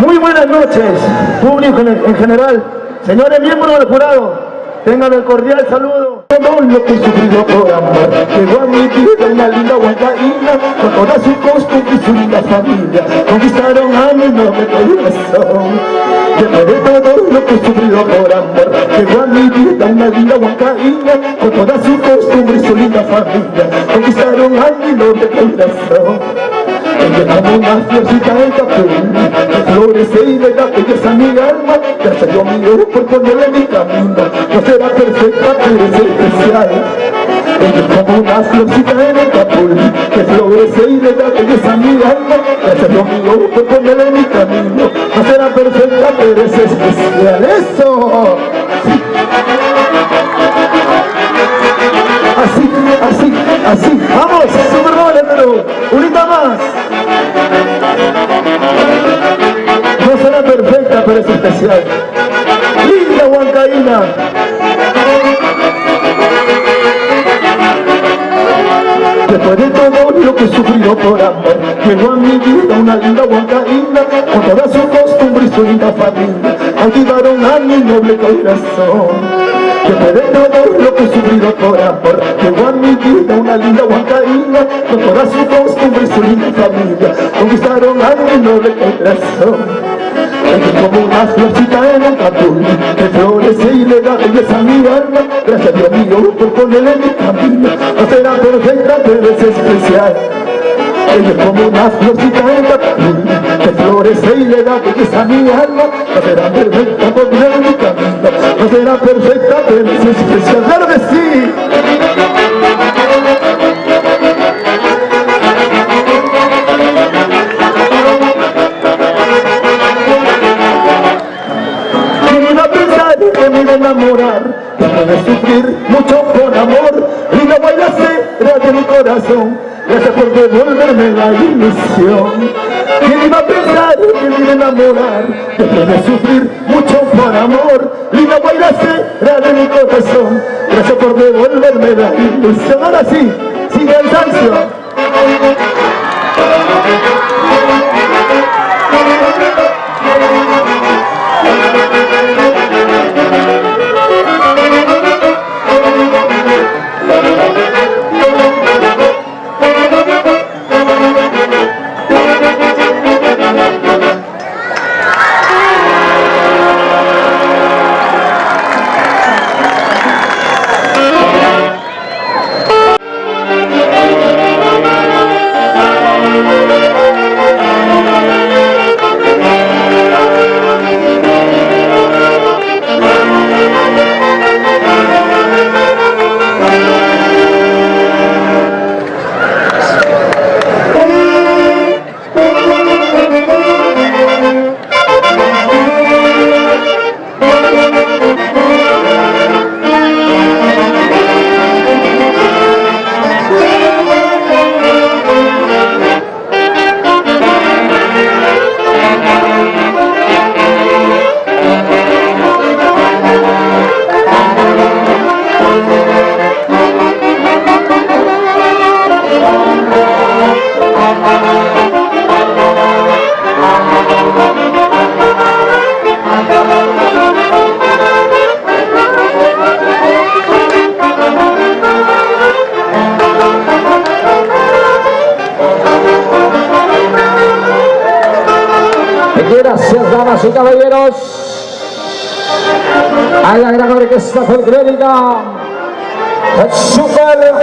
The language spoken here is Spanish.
Muy buenas noches, público en general, señores miembros del jurado, tengan el cordial saludo. Todo lo que he sufrido por amor llegó a mi vida una linda huancaína, con toda su costumbre y su linda familia conquistaron a mi noble corazón. Después de todo lo que he sufrido por amor llegó a mi vida una linda huancaína, con toda su costumbre y su linda familia conquistaron a mi noble corazón. Ella como una florcita en capul, que florece y le da belleza a mi alma. Gracias Dios mío por ponerle en mi camino, no será perfecta pero es especial. Ella como una florcita en el capul, que florece y le da belleza a mi alma. Gracias Dios mío por ponerle en mi camino, no será perfecta pero es especial. ¡Eso! Así, vamos, Super Bowl, pero unita más. No será perfecta, pero es especial. Linda huancaína. Después de todo lo que he sufrido por amor, llegó a mi vida una linda huancaína, con toda su costumbre y su linda familia, ayudaron a mi noble corazón. Después de todo lo que he sufrido por amor, llegó a mi vida una linda huancaína, con toda su costumbre y su linda familia, conquistaron a mi noble corazón. Ella como una florcita en el capul, que florece y le da belleza a mi alma. Gracias Dios mío por ponerle en mi camino, no será perfecta pero es especial. Ella es como una florcita en capul, que florece y le da belleza a mi alma. No será perfecta por ponerle en mi camino, no será perfecta pero es especial. ¡Claro que sí! Que me iba a enamorar, después de sufrir mucho por amor, y la guayna será de mi corazón. Gracias por devolverme la ilusión. ¿Quién iba a pensar que me iba a enamorar, después de sufrir mucho por amor? Linda guayna será de mi corazón. Gracias por devolverme la ilusión. Ahora sí, sigue el salso. Gracias, damas y caballeros, a la gran orquesta folclórica Super